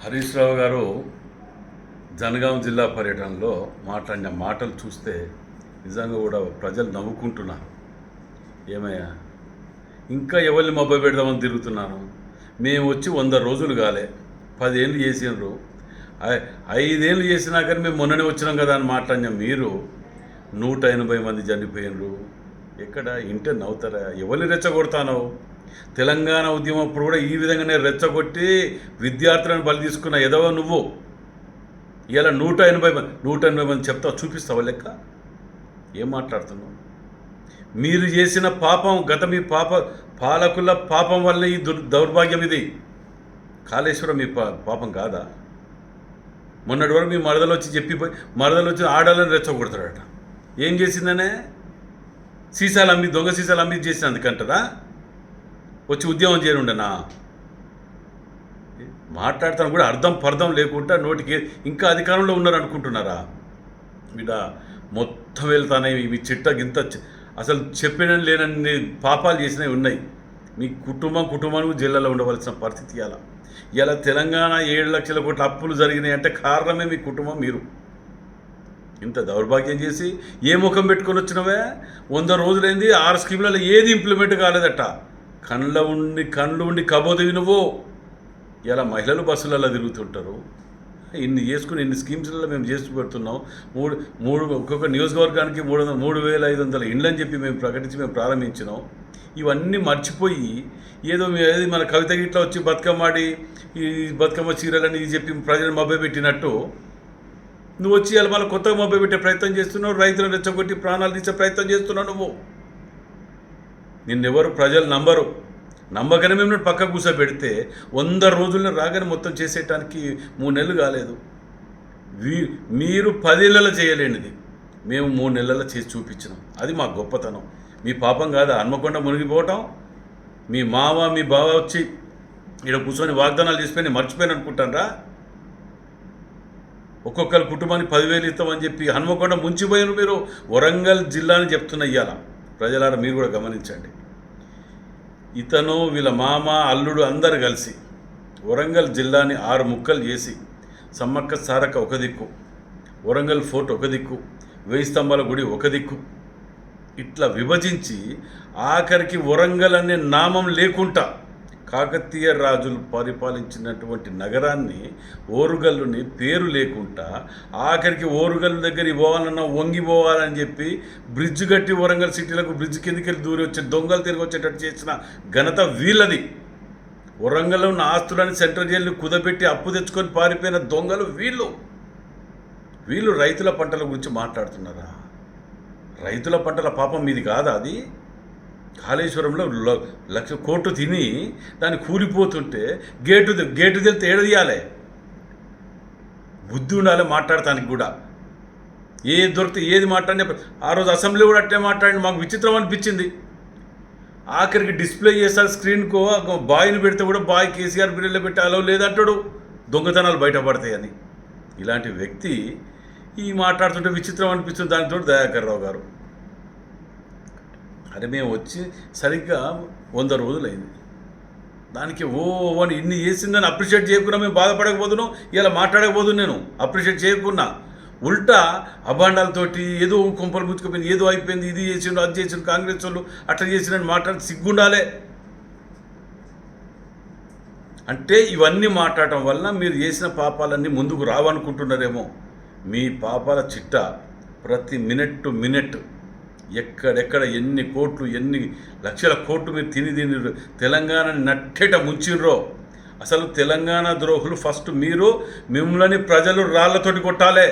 హరీష్ రావు గారు జనగాం జిల్లా పర్యటనలో మాట్లాడిన మాటలు చూస్తే నిజంగా కూడా ప్రజలు నవ్వుకుంటున్నారు. ఏమయ్యా, ఇంకా ఎవరిని మబ్బ పెడదామని తిరుగుతున్నాను? మేము వచ్చి 100 రోజులు కాలే, 10 ఏళ్ళు చేసినారు, 5 ఏళ్ళు చేసినా కానీ మేము మొన్ననే వచ్చినాం కదా అని మాట్లాడినాం. మీరు 180 మంది చనిపోయినరు. ఎక్కడ ఇంటే నవ్వుతారా? ఎవరిని రెచ్చగొడతానో? తెలంగాణ ఉద్యమం అప్పుడు కూడా ఈ విధంగానే రెచ్చగొట్టి విద్యార్థులను బలి తీసుకున్న ఎదవ నువ్వు. ఇలా 180 మంది చెప్తావు, చూపిస్తావా లెక్క? ఏం మాట్లాడుతున్నావు? మీరు చేసిన పాపం, మీ పాలకుల పాపం వల్ల ఈ దౌర్భాగ్యం ఇది. కాళేశ్వరం మీ పాపం కాదా? మొన్నటి వరకు మీ మరదలు వచ్చి చెప్పిపోయి, మరదలు వచ్చి ఆడాలని రెచ్చగొడతాడట. ఏం చేసిందనే? సీసాలు అమ్మి, దొంగ సీసాలు అమ్మి చేసిన అందుకంటారా? వచ్చి ఉద్యమం చేయనుండనా? మాట్లాడతాను కూడా అర్థం పర్థం లేకుండా నోటికి ఇంకా అధికారంలో ఉన్నారు అనుకుంటున్నారా? వీడ మొత్తం వెళ్తానే మీ చిట్ట గింత అసలు చెప్పిన లేనన్ని పాపాలు చేసినవి ఉన్నాయి. మీ కుటుంబానికి జిల్లాలో ఉండవలసిన పరిస్థితి ఇలా తెలంగాణ 7 లక్షల కోట్ల అప్పులు జరిగినాయి అంటే కారణమే మీ కుటుంబం. మీరు ఇంత దౌర్భాగ్యం చేసి ఏ ముఖం పెట్టుకొని వచ్చినవే? 100 రోజులైంది, 6 స్కీములలో ఏది ఇంప్లిమెంట్ కాలేదట. కళ్ళు ఉండి కబోదివి నువ్వు. ఇలా మహిళలు బస్సులలో తిరుగుతుంటారు. ఇన్ని చేసుకుని ఇన్ని స్కీమ్స్లలో మేము చేసి పెడుతున్నాం. ఒక్కొక్క నియోజకవర్గానికి 3,500 ఇండ్లు అని చెప్పి మేము ప్రకటించి మేము ప్రారంభించినాం. ఇవన్నీ మర్చిపోయి ఏది మన కవిత గిట్లా వచ్చి బతుకమ్మాడి ఈ బతుకమ్మ చీరలని చెప్పి ప్రజలను మభ్య పెట్టినట్టు నువ్వు వచ్చి ఇలా మళ్ళీ కొత్తగా మభ్య పెట్టే ప్రయత్నం చేస్తున్నావు. రైతులను రెచ్చగొట్టి ప్రాణాలు తీసే ప్రయత్నం చేస్తున్నావు నువ్వు. నిన్నెవరు ప్రజలు నమ్మకనే మేము పక్క కూర్చోబెడితే 100 రోజుల్లో రాగానే మొత్తం చేసేయటానికి 3 నెలలు కాలేదు. మీరు 10 ఏళ్ళలో చేయలేనిది మేము 3 నెలల్లో చేసి చూపించినాం. అది మా గొప్పతనం. మీ పాపం కాదా హన్మకొండ మునిగిపోవటం? మీ మావ మీ బావ వచ్చి ఇక్కడ కూర్చొని వాగ్దానాలు చేసిపోయి మర్చిపోయాను అనుకుంటారా? ఒక్కొక్కరి కుటుంబానికి 10,000 ఇస్తామని చెప్పి హన్మకొండ ముంచిపోయారు మీరు. వరంగల్ జిల్లాని చెప్తున్న ఇయ్యాల ప్రజలారా మీరు కూడా గమనించండి. ఇతను వీళ్ళ మామ అల్లుడు అందరు కలిసి వరంగల్ జిల్లాని 6 ముక్కలు చేసి సమ్మక్క సారక్క ఒక దిక్కు, వరంగల్ ఫోర్ట్ ఒక దిక్కు, 1000 స్తంభాల గుడి ఒక దిక్కు, ఇట్లా విభజించి ఆఖరికి వరంగల్ అనే నామం లేకుండా కాకతీయ రాజులు పరిపాలించినటువంటి నగరాన్ని ఓరుగల్లుని పేరు లేకుండా ఆఖరికి ఓరుగల్లు దగ్గర పోవాలన్నా వంగిపోవాలని చెప్పి బ్రిడ్జ్ కట్టి వరంగల్ సిటీలకు బ్రిడ్జ్ కిందకి వెళ్ళి దూరి వచ్చే దొంగలు తిరిగి వచ్చేటట్టు చేసిన ఘనత వీళ్ళది. వరంగల్లో ఉన్న ఆస్తులని సెంట్రల్ జైలు కుదబెట్టి అప్పు తెచ్చుకొని పారిపోయిన దొంగలు వీళ్ళు రైతుల పంటల గురించి మాట్లాడుతున్నారా? రైతుల పంటల పాపం మీది కాదా అది? కాళేశ్వరంలో 1,00,000 కోట్లు తిని దాన్ని కూలిపోతుంటే గేటు తెలితే ఏడదీయాలి. బుద్ధి ఉండాలి మాట్లాడటానికి కూడా. ఏది దొరికితే ఏది మాట్లాడినా ఆ రోజు అసెంబ్లీ కూడా అట్టే మాట్లాడి మాకు విచిత్రం అనిపించింది. ఆఖరికి డిస్ప్లే చేస్తారు స్క్రీన్కో బాయ్ని పెడితే కూడా బాయ్ కేసీఆర్ బిల్లులో పెట్టి అలా లేదంటాడు, దొంగతనాలు బయటపడతాయని. ఇలాంటి వ్యక్తి ఈ మాట్లాడుతుంటే విచిత్రం అనిపిస్తుంది. దానితో దయాకర్ రావు గారు, అరే మేము వచ్చి సరిగ్గా 100 రోజులైంది, దానికి అని ఇన్ని చేసిందని అప్రిషియేట్ చేయకుండా మేము బాధపడకపోతున్నాం. ఇలా మాట్లాడకపోతున్నాను. నేను అప్రిషియేట్ చేయకున్నా ఉల్టా అభాండాలతోటి ఏదో కొంపలు ముచ్చుకుపోయింది, ఏదో అయిపోయింది, ఇది చేసిండు అది చేసిండు కాంగ్రెస్ వాళ్ళు అట్లా చేసినని మాట్లాడి సిగ్గుండాలే. అంటే ఇవన్నీ మాట్లాడటం వల్ల మీరు చేసిన పాపాలన్నీ ముందుకు రావనుకుంటున్నారేమో. మీ పాపాల చిట్ట ప్రతి మినిట్ ఎక్కడెక్కడ ఎన్ని కోట్లు ఎన్ని లక్షల కోట్లు మీరు తిని తెలంగాణని నట్టేట ముంచిర్రో. అసలు తెలంగాణ ద్రోహులు ఫస్ట్ మిమ్మల్ని ప్రజలు రాళ్లతోటి కొట్టాలే.